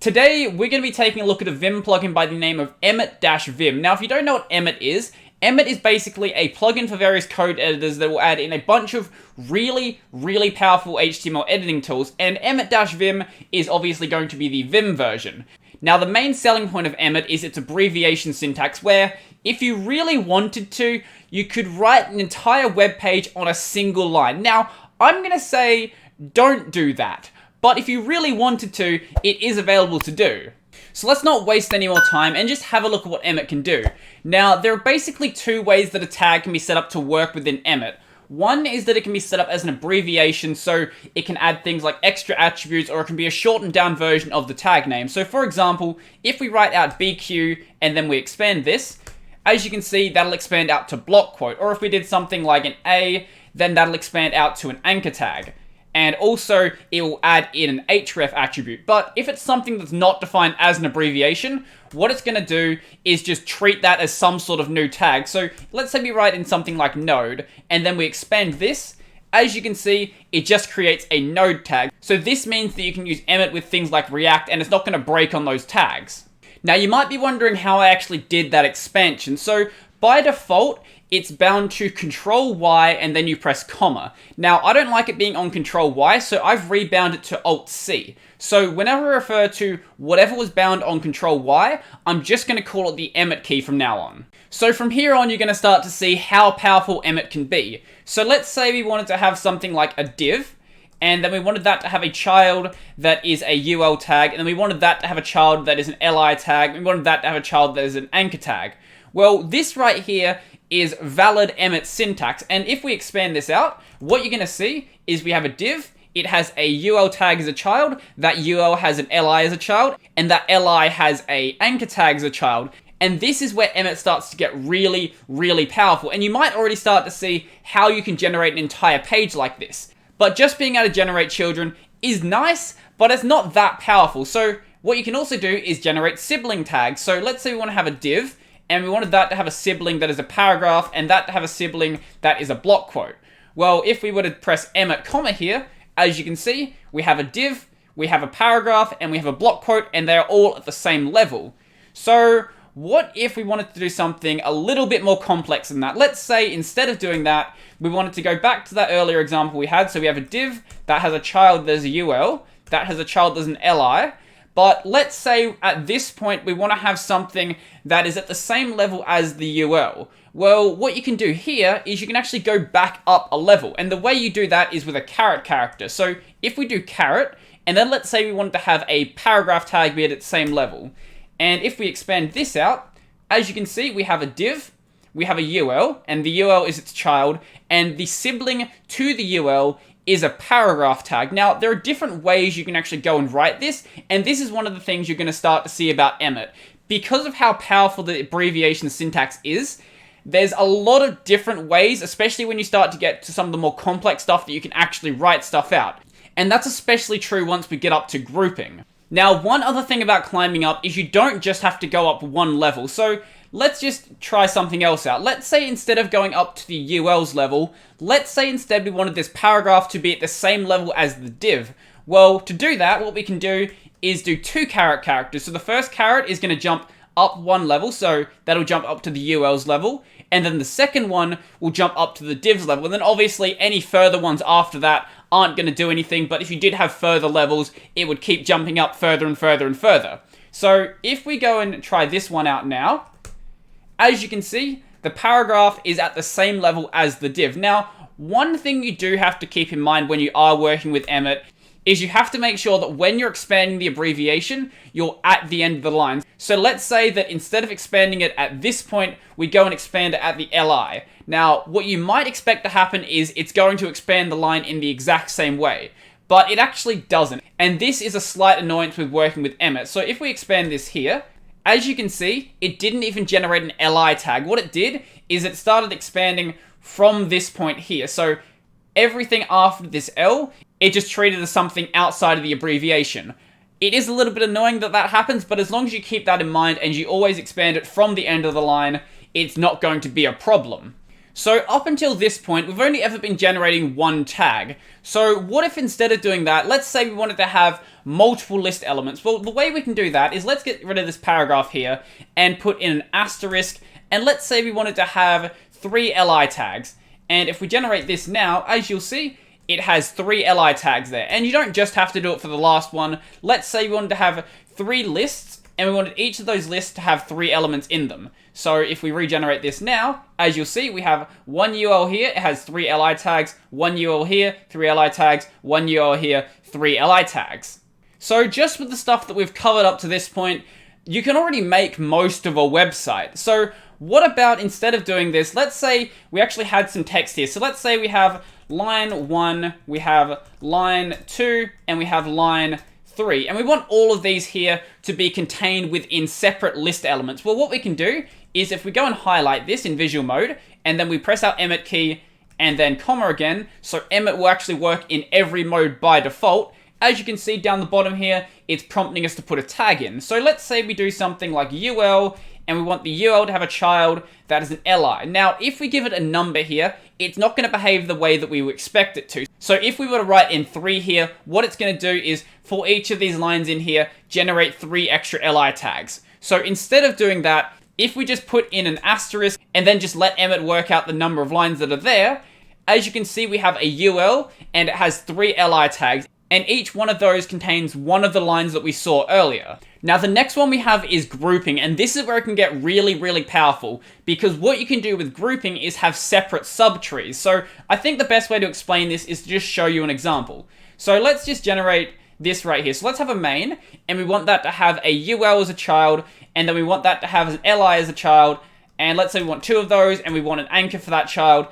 Today, we're going to be taking a look at a Vim plugin by the name of Emmet-Vim. Now, if you don't know what Emmet is basically a plugin for various code editors that will add in a bunch of really powerful HTML editing tools, and Emmet-Vim is obviously going to be the Vim version. Now, the main selling point of Emmet is its abbreviation syntax, where if you really wanted to, you could write an entire web page on a single line. Now, I'm going to say don't do that. But if you really wanted to, it is available to do. So let's not waste any more time and just have a look at what Emmet can do. Now, there are basically two ways that a tag can be set up to work within Emmet. One is that it can be set up as an abbreviation, so it can add things like extra attributes, or it can be a shortened down version of the tag name. So for example, if we write out BQ and then we expand this, as you can see, that'll expand out to block quote. Or if we did something like an A, then that'll expand out to an anchor tag. And also, it will add in an href attribute. But if it's something that's not defined as an abbreviation, what it's going to do is just treat that as some sort of new tag. So let's say we write in something like node, and then we expand this. As you can see, it just creates a node tag. So this means that you can use Emmet with things like React, and it's not going to break on those tags. Now, you might be wondering how I actually did that expansion. So by default, it's bound to Control Y and then you press comma. Now, I don't like it being on Control Y, so I've rebound it to Alt C. So whenever I refer to whatever was bound on Control Y, I'm just going to call it the Emmet key from now on. So from here on, you're going to start to see how powerful Emmet can be. So let's say we wanted to have something like a div, and then we wanted that to have a child that is a UL tag, and then we wanted that to have a child that is an LI tag, and we wanted that to have a child that is an anchor tag. Well, this right here is valid Emmet syntax, and if we expand this out, what you're going to see is we have a div, it has a UL tag as a child, that UL has an LI as a child, and that LI has a anchor tag as a child. And this is where Emmet starts to get really powerful, and you might already start to see how you can generate an entire page like this. But just being able to generate children is nice, but it's not that powerful. So what you can also do is generate sibling tags. So let's say we want to have a div, and we wanted that to have a sibling that is a paragraph, and that to have a sibling that is a block quote. Well, if we were to press Emmet comma here, as you can see, we have a div, we have a paragraph, and we have a block quote, and they're all at the same level. So what if we wanted to do something a little bit more complex than that? Let's say instead of doing that, we wanted to go back to that earlier example we had. So we have a div that has a child that is a UL, that has a child that is an LI, but let's say at this point we want to have something that is at the same level as the UL. Well, what you can do here is you can actually go back up a level, and the way you do that is with a caret character. So if we do caret, and then let's say we wanted to have a paragraph tag be at its same level, and if we expand this out, as you can see, we have a div, we have a UL, and the UL is its child, and the sibling to the UL is a paragraph tag. Now, there are different ways you can actually go and write this, and this is one of the things you're going to start to see about Emmet. Because of how powerful the abbreviation syntax is, there's a lot of different ways, especially when you start to get to some of the more complex stuff, that you can actually write stuff out. And that's especially true once we get up to grouping. Now, one other thing about climbing up is you don't just have to go up one level. So let's just try something else out. Let's say instead of going up to the UL's level, let's say instead we wanted this paragraph to be at the same level as the div. Well, to do that, what we can do is do two caret characters. So the first caret is going to jump up one level, so that'll jump up to the UL's level, and then the second one will jump up to the div's level, and then obviously any further ones after that aren't going to do anything, but if you did have further levels, it would keep jumping up further and further and further. So if we go and try this one out now, as you can see, the paragraph is at the same level as the div. Now, one thing you do have to keep in mind when you are working with Emmet is you have to make sure that when you're expanding the abbreviation, you're at the end of the line. So let's say that instead of expanding it at this point, we go and expand it at the LI. Now, what you might expect to happen is it's going to expand the line in the exact same way, but it actually doesn't. And this is a slight annoyance with working with Emmet. So if we expand this here, as you can see, it didn't even generate an LI tag. What it did is it started expanding from this point here. So everything after this L, it just treated as something outside of the abbreviation. It is a little bit annoying that that happens, but as long as you keep that in mind and you always expand it from the end of the line, it's not going to be a problem. So up until this point, we've only ever been generating one tag. So what if instead of doing that, let's say we wanted to have multiple list elements. Well, the way we can do that is let's get rid of this paragraph here and put in an asterisk. And let's say we wanted to have 3 li tags. And if we generate this now, as you'll see, it has 3 li tags there. And you don't just have to do it for the last one. Let's say we wanted to have 3 lists, and we wanted each of those lists to have 3 elements in them. So if we regenerate this now, as you'll see, we have one URL here, it has 3 li tags, one URL here, 3 li tags, one URL here, 3 li tags. So just with the stuff that we've covered up to this point, you can already make most of a website. So what about instead of doing this, let's say we actually had some text here. So let's say we have line 1, we have line 2, and we have line 3. And we want all of these here to be contained within separate list elements. Well, what we can do is if we go and highlight this in visual mode, and then we press our Emmet key, and then comma again, so Emmet will actually work in every mode by default. As you can see down the bottom here, it's prompting us to put a tag in. So let's say we do something like UL, and we want the UL to have a child that is an li. Now, if we give it a number here, it's not going to behave the way that we would expect it to. So if we were to write in 3 here, what it's going to do is, for each of these lines in here, generate 3 extra li tags. So instead of doing that, if we just put in an asterisk, and then just let Emmet work out the number of lines that are there, as you can see, we have a UL, and it has 3 li tags. And each one of those contains one of the lines that we saw earlier. Now the next one we have is grouping, and this is where it can get really, really powerful, because what you can do with grouping is have separate subtrees. So I think the best way to explain this is to just show you an example. So let's just generate this right here. So let's have a main, and we want that to have a UL as a child, and then we want that to have an li as a child, and let's say we want 2 of those, and we want an anchor for that child.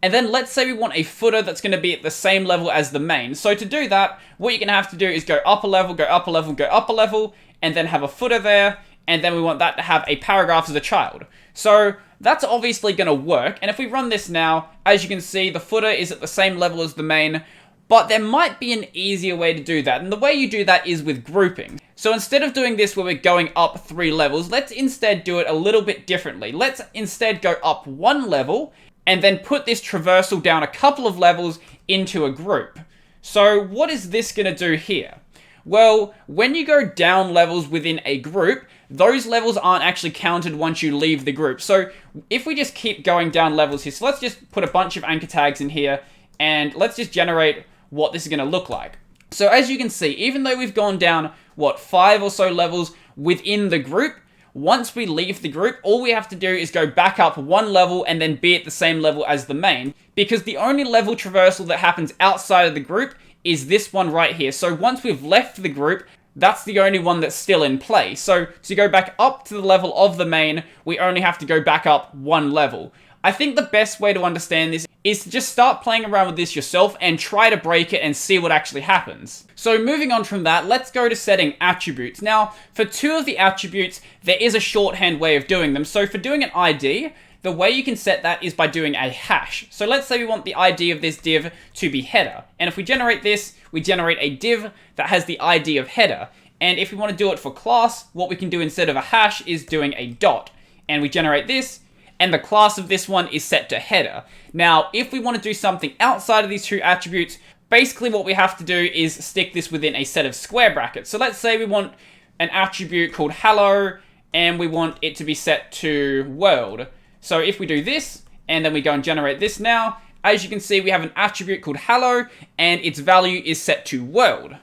And then let's say we want a footer that's going to be at the same level as the main. So to do that, what you're going to have to do is go up a level, go up a level, go up a level, and then have a footer there, and then we want that to have a paragraph as a child. So that's obviously going to work, and if we run this now, as you can see, the footer is at the same level as the main, but there might be an easier way to do that, and the way you do that is with grouping. So instead of doing this where we're going up 3 levels, let's instead do it a little bit differently. Let's instead go up 1 level, and then put this traversal down a couple of levels into a group. So what is this going to do here? Well, when you go down levels within a group, those levels aren't actually counted once you leave the group. So if we just keep going down levels here, so let's just put a bunch of anchor tags in here, and let's just generate what this is going to look like. So as you can see, even though we've gone down, 5 or so levels within the group, once we leave the group, all we have to do is go back up 1 level and then be at the same level as the main, because the only level traversal that happens outside of the group is this one right here. So once we've left the group, that's the only one that's still in play. So to go back up to the level of the main, we only have to go back up 1 level. I think the best way to understand this is to just start playing around with this yourself and try to break it and see what actually happens. So moving on from that, let's go to setting attributes. Now, for 2 of the attributes, there is a shorthand way of doing them. So for doing an ID, the way you can set that is by doing a hash. So let's say we want the ID of this div to be header. And if we generate this, we generate a div that has the ID of header. And if we want to do it for class, what we can do instead of a hash is doing a dot. And we generate this, and the class of this one is set to header. Now, if we want to do something outside of these 2 attributes, basically what we have to do is stick this within a set of square brackets. So let's say we want an attribute called hello, and we want it to be set to world. So if we do this, and then we go and generate this now, as you can see, we have an attribute called hello, and its value is set to world.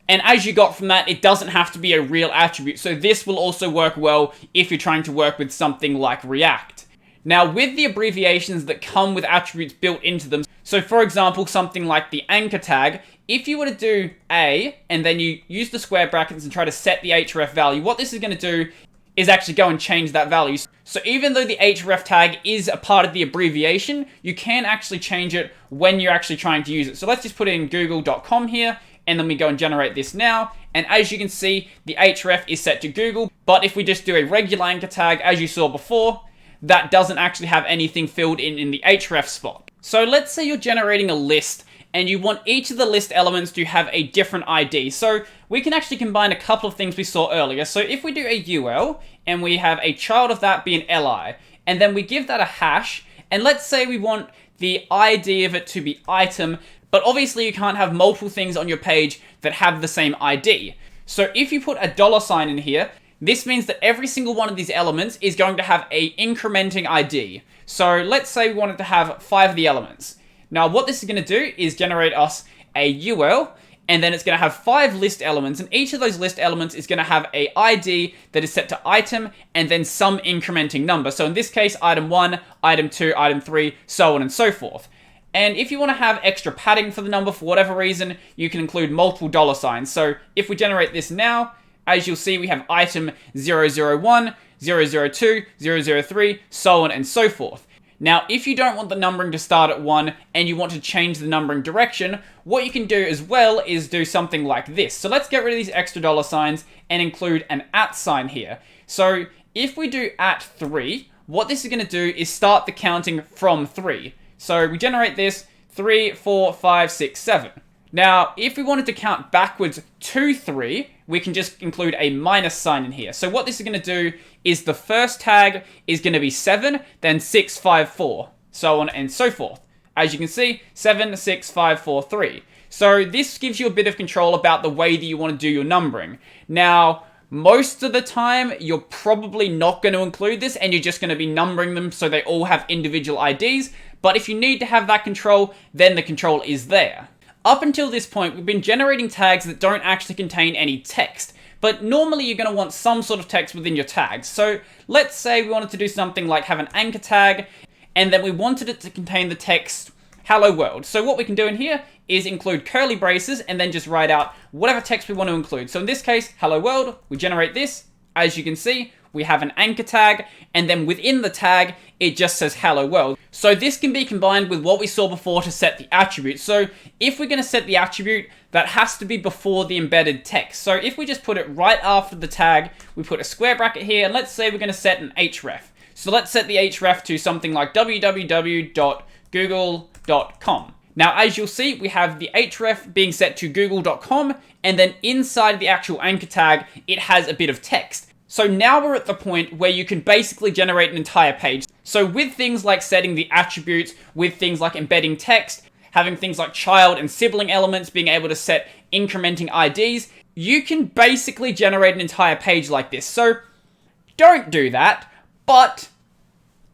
And as you got from that, it doesn't have to be a real attribute. So this will also work well if you're trying to work with something like React. Now, with the abbreviations that come with attributes built into them, so for example, something like the anchor tag, if you were to do A, and then you use the square brackets and try to set the href value, what this is going to do is actually go and change that value. So even though the href tag is a part of the abbreviation, you can actually change it when you're actually trying to use it. So let's just put in google.com here, and then we go and generate this now. And as you can see, the href is set to Google, but if we just do a regular anchor tag, as you saw before, that doesn't actually have anything filled in the href spot. So let's say you're generating a list and you want each of the list elements to have a different ID. So we can actually combine a couple of things we saw earlier. So if we do a UL and we have a child of that be an li, and then we give that a hash, And let's say we want the ID of it to be item, but obviously you can't have multiple things on your page that have the same ID. So if you put a $sign in here, this means that every single one of these elements is going to have a incrementing ID. So let's say we wanted to have 5 of the elements. Now what this is going to do is generate us a UL, and then it's going to have 5 list elements, and each of those list elements is going to have a ID that is set to item, and then some incrementing number. So in this case, item 1, item 2, item 3, so on and so forth. And if you want to have extra padding for the number for whatever reason, you can include multiple $signs. So if we generate this now, as you'll see, we have item 001, 002, 003, so on and so forth. Now, if you don't want the numbering to start at 1 and you want to change the numbering direction, what you can do as well is do something like this. So let's get rid of these extra $signs and include an @ sign here. So if we do @3, what this is going to do is start the counting from 3. So we generate this 3, 4, 5, 6, 7. Now, if we wanted to count backwards to 3, we can just include a minus sign in here. So what this is going to do is the first tag is going to be 7, then 6, 5, 4, so on and so forth. As you can see, 7, 6, 5, 4, 3. So this gives you a bit of control about the way that you want to do your numbering. Now, most of the time, you're probably not going to include this, and you're just going to be numbering them so they all have individual IDs. But if you need to have that control, then the control is there. Up until this point, we've been generating tags that don't actually contain any text, but normally you're going to want some sort of text within your tags. So let's say we wanted to do something like have an anchor tag, and then we wanted it to contain the text hello world. So what we can do in here is include curly braces and then just write out whatever text we want to include. So in this case, hello world, we generate this. As you can see, we have an anchor tag, and then within the tag, it just says hello world. So this can be combined with what we saw before to set the attribute. So if we're going to set the attribute, that has to be before the embedded text. So if we just put it right after the tag, we put a square bracket here, and let's say we're going to set an href. So let's set the href to something like www.google.com. Now, as you'll see, we have the href being set to google.com, and then inside the actual anchor tag, it has a bit of text. So now we're at the point where you can basically generate an entire page. So with things like setting the attributes, with things like embedding text, having things like child and sibling elements, being able to set incrementing IDs, you can basically generate an entire page like this. So don't do that, but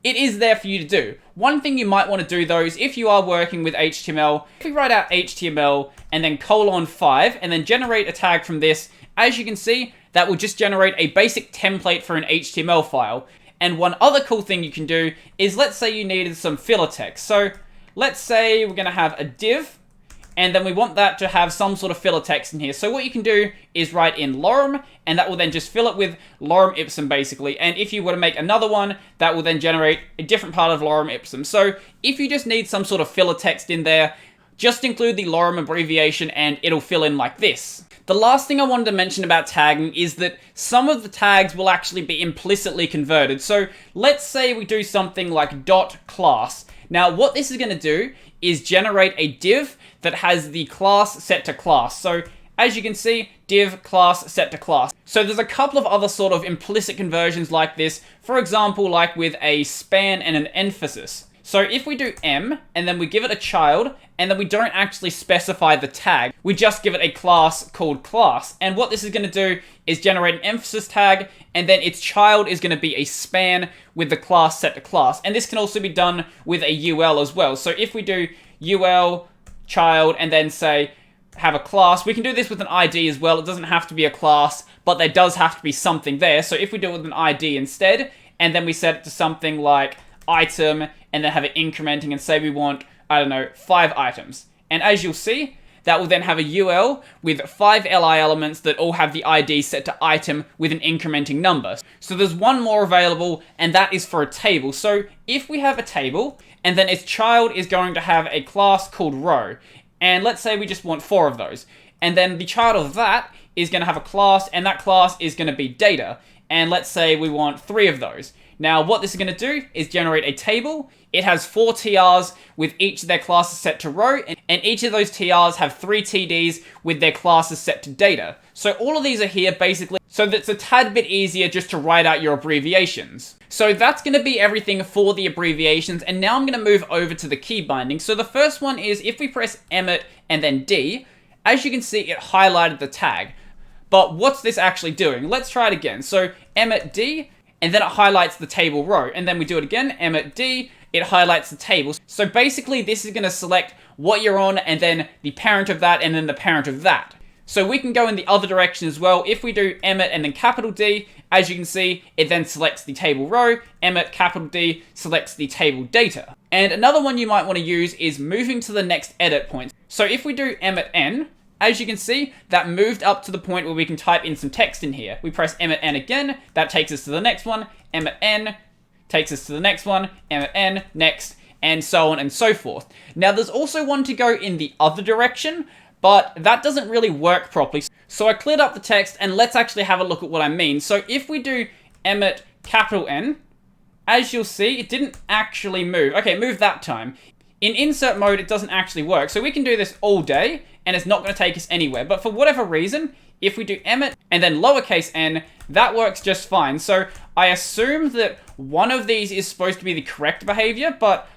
it is there for you to do. One thing you might want to do though is if you are working with HTML, if we write out HTML and then :5 and then generate a tag from this, as you can see, that will just generate a basic template for an HTML file. And one other cool thing you can do is, let's say you needed some filler text. So let's say we're going to have a div, and then we want that to have some sort of filler text in here. So what you can do is write in LARM, and that will then just fill it with lorem ipsum basically. And if you were to make another one, that will then generate a different part of lorem ipsum. So if you just need some sort of filler text in there, just include the lorem abbreviation and it'll fill in like this. The last thing I wanted to mention about tagging is that some of the tags will actually be implicitly converted. So let's say we do something like .class. Now what this is going to do is generate a div that has the class set to class. So as you can see, div class set to class. So there's a couple of other sort of implicit conversions like this. For example, like with a span and an emphasis. So if we do m, and then we give it a child, and then we don't actually specify the tag, we just give it a class called class. And what this is going to do is generate an emphasis tag, and then its child is going to be a span with the class set to class. And this can also be done with a UL as well. So if we do UL child, and then say, have a class, we can do this with an ID as well. It doesn't have to be a class, but there does have to be something there. So if we do it with an ID instead, and then we set it to something like item, and then have it incrementing and say we want, I don't know, 5 items. And as you'll see, that will then have a UL with 5 LI elements that all have the ID set to item with an incrementing number. So there's one more available, and that is for a table. So if we have a table, and then its child is going to have a class called row, and let's say we just want 4 of those, and then the child of that is going to have a class, and that class is going to be data. and let's say we want 3 of those. Now, what this is going to do is generate a table. It has 4 TRs with each of their classes set to row, and each of those TRs have 3 TDs with their classes set to data. So all of these are here basically, so that it's a tad bit easier just to write out your abbreviations. So that's going to be everything for the abbreviations, and now I'm going to move over to the key binding. So the first one is if we press Emmet and then D, as you can see, it highlighted the tag. But what's this actually doing? Let's try it again. So Emmet D, and then it highlights the table row. And then we do it again, Emmet D, it highlights the table. So basically this is going to select what you're on, and then the parent of that, and then the parent of that. So we can go in the other direction as well. If we do Emmet and then capital D, as you can see, it then selects the table row. Emmet capital D selects the table data. And another one you might want to use is moving to the next edit point. So if we do Emmet N, as you can see, that moved up to the point where we can type in some text in here. We press Emmet N again, that takes us to the next one. Emmet N takes us to the next one. Emmet N, next, and so on and so forth. Now there's also one to go in the other direction, but that doesn't really work properly. So I cleared up the text, and let's actually have a look at what I mean. So if we do Emmet capital N, as you'll see, it didn't actually move. Okay, it moved that time. In insert mode, it doesn't actually work. So we can do this all day, and it's not going to take us anywhere. But for whatever reason, if we do Emmet and then lowercase n, that works just fine. So I assume that one of these is supposed to be the correct behavior, but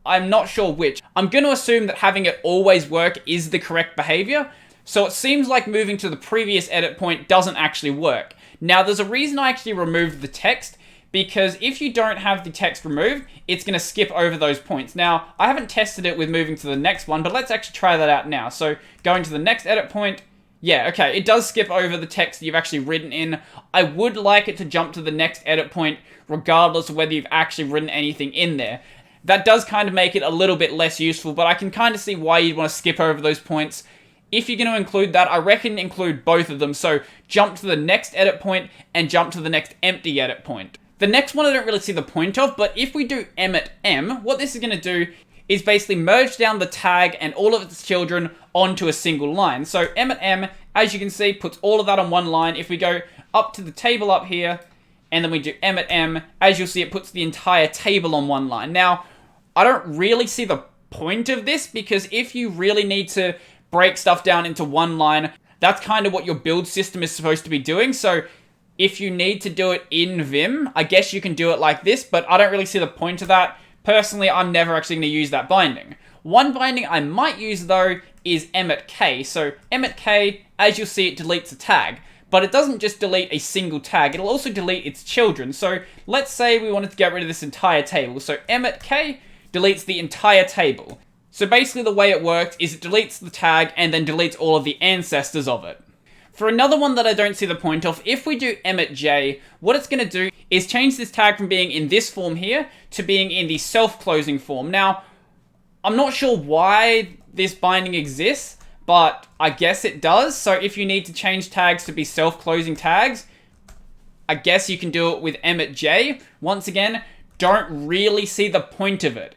I'm not sure which. I'm going to assume that having it always work is the correct behavior. So it seems like moving to the previous edit point doesn't actually work. Now, there's a reason I actually removed the text, because if you don't have the text removed, it's going to skip over those points. Now, I haven't tested it with moving to the next one, but let's actually try that out now. So going to the next edit point, yeah, okay, it does skip over the text that you've actually written in. I would like it to jump to the next edit point, regardless of whether you've actually written anything in there. That does kind of make it a little bit less useful, but I can kind of see why you'd want to skip over those points. If you're going to include that, I reckon include both of them. So jump to the next edit point and jump to the next empty edit point. The next one I don't really see the point of, but if we do Emmet M, what this is going to do is basically merge down the tag and all of its children onto a single line. So Emmet M, as you can see, puts all of that on one line. If we go up to the table up here, and then we do Emmet M, as you'll see, it puts the entire table on one line. Now, I don't really see the point of this, because if you really need to break stuff down into one line, that's kind of what your build system is supposed to be doing. So if you need to do it in Vim, I guess you can do it like this, but I don't really see the point of that. Personally, I'm never actually going to use that binding. One binding I might use, though, is EmmetK. So EmmetK, as you'll see, it deletes a tag. But it doesn't just delete a single tag, it'll also delete its children. So let's say we wanted to get rid of this entire table. So EmmetK deletes the entire table. So basically the way it works is it deletes the tag and then deletes all of the ancestors of it. For another one that I don't see the point of, if we do EmmetJ, what it's going to do is change this tag from being in this form here to being in the self-closing form. Now, I'm not sure why this binding exists, but I guess it does. So if you need to change tags to be self-closing tags, I guess you can do it with EmmetJ. Once again, don't really see the point of it.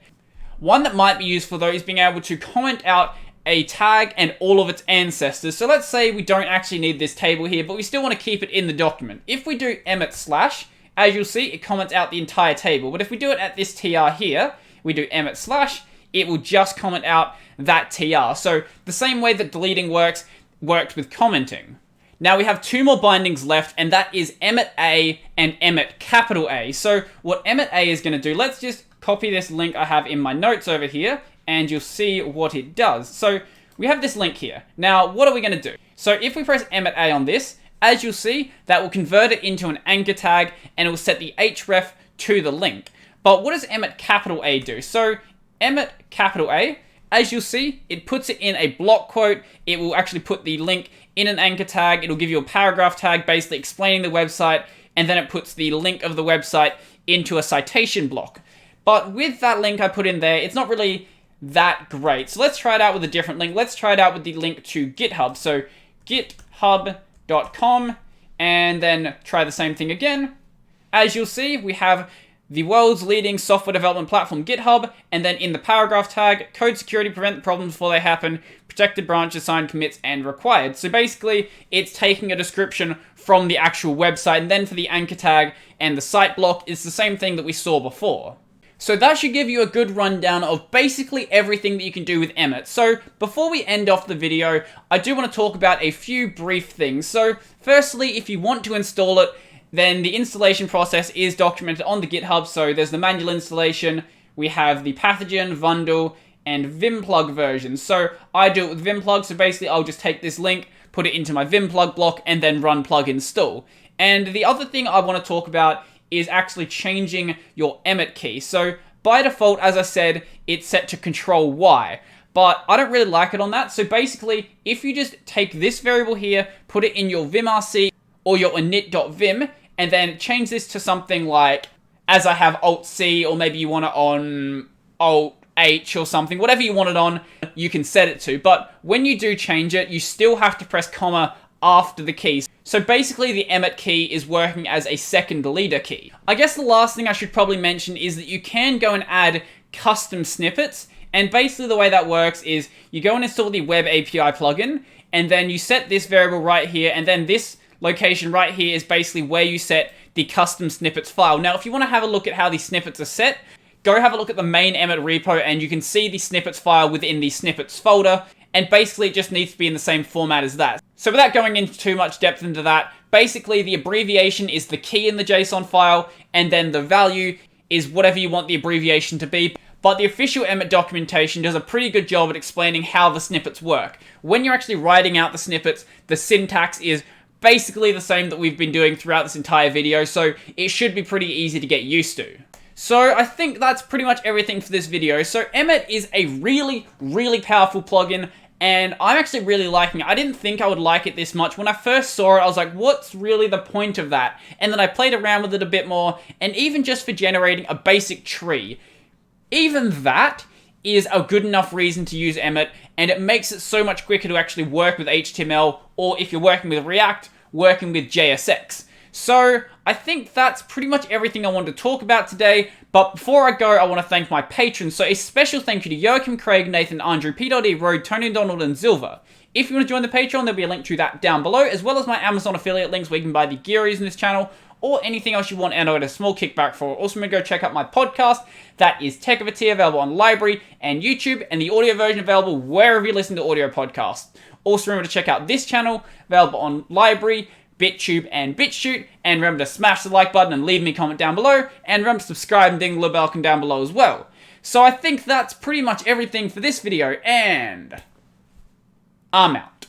One that might be useful though is being able to comment out a tag and all of its ancestors. So let's say we don't actually need this table here, but we still want to keep it in the document. If we do EmmetSlash, as you'll see, it comments out the entire table. But if we do it at this TR here, we do EmmetSlash, it will just comment out that TR. So the same way that deleting works with commenting. Now we have 2 more bindings left, and that is EmmetA and EmmetA. So what EmmetA is going to do, let's just copy this link I have in my notes over here, and you'll see what it does. So we have this link here. Now, what are we going to do? So if we press EmmetA on this, as you'll see, that will convert it into an anchor tag, and it will set the href to the link. But what does EmmetA do? So EmmetA, as you'll see, it puts it in a block quote. It will actually put the link in an anchor tag. It'll give you a paragraph tag basically explaining the website, and then it puts the link of the website into a citation block. But with that link I put in there, it's not really that great. So let's try it out with a different link. Let's try it out with the link to GitHub. So github.com, and then try the same thing again. As you'll see, we have the world's leading software development platform GitHub, and then in the paragraph tag, code security, prevent the problems before they happen, protected branches, signed commits, and required. So basically, it's taking a description from the actual website, and then for the anchor tag and the site block, it's the same thing that we saw before. So that should give you a good rundown of basically everything that you can do with Emmet. So before we end off the video, I do want to talk about a few brief things. So firstly, if you want to install it, then the installation process is documented on the GitHub. So there's the manual installation, we have the pathogen, Vundle, and Vim plug versions. So I do it with Vim plug, so basically I'll just take this link, put it into my Vim plug block, and then run plug install. And the other thing I want to talk about is actually changing your Emmet key. So by default, as I said, it's set to control Y, but I don't really like it on that. So basically, if you just take this variable here, put it in your vimrc or your init.vim, and then change this to something like, as I have Alt-C, or maybe you want it on Alt-H or something, whatever you want it on, you can set it to. But when you do change it, you still have to press comma after the keys. So basically the Emmet key is working as a second leader key. I guess the last thing I should probably mention is that you can go and add custom snippets, and basically the way that works is you go and install the Web API plugin, and then you set this variable right here, and then this location right here is basically where you set the custom snippets file. Now, if you want to have a look at how these snippets are set, go have a look at the main Emmet repo, and you can see the snippets file within the snippets folder, and basically it just needs to be in the same format as that. So without going into too much depth into that, basically the abbreviation is the key in the JSON file, and then the value is whatever you want the abbreviation to be. But the official Emmet documentation does a pretty good job at explaining how the snippets work. When you're actually writing out the snippets, the syntax is basically the same that we've been doing throughout this entire video, so it should be pretty easy to get used to. So I think that's pretty much everything for this video. So Emmet is a really, really powerful plugin, and I'm actually really liking it. I didn't think I would like it this much. When I first saw it, I was like, what's really the point of that? And then I played around with it a bit more, and even just for generating a basic tree, even that is a good enough reason to use Emmet, and it makes it so much quicker to actually work with HTML, or if you're working with React, working with JSX. So I think that's pretty much everything I wanted to talk about today, but before I go, I want to thank my patrons. So a special thank you to Joachim, Craig, Nathan, Andrew, P.D, Road, Tony, Donald, and Zilver. If you want to join the Patreon, there'll be a link to that down below, as well as my Amazon affiliate links where you can buy the gear using this channel, or anything else you want, and I get a small kickback for. Also, remember to go check out my podcast. That is Tech of a Tea, available on Library and YouTube, and the audio version available wherever you listen to audio podcasts. Also, remember to check out this channel, available on Library, BitTube, and BitChute, and remember to smash the like button and leave me a comment down below, and remember to subscribe and ding the little bell icon down below as well. So I think that's pretty much everything for this video, and I'm out.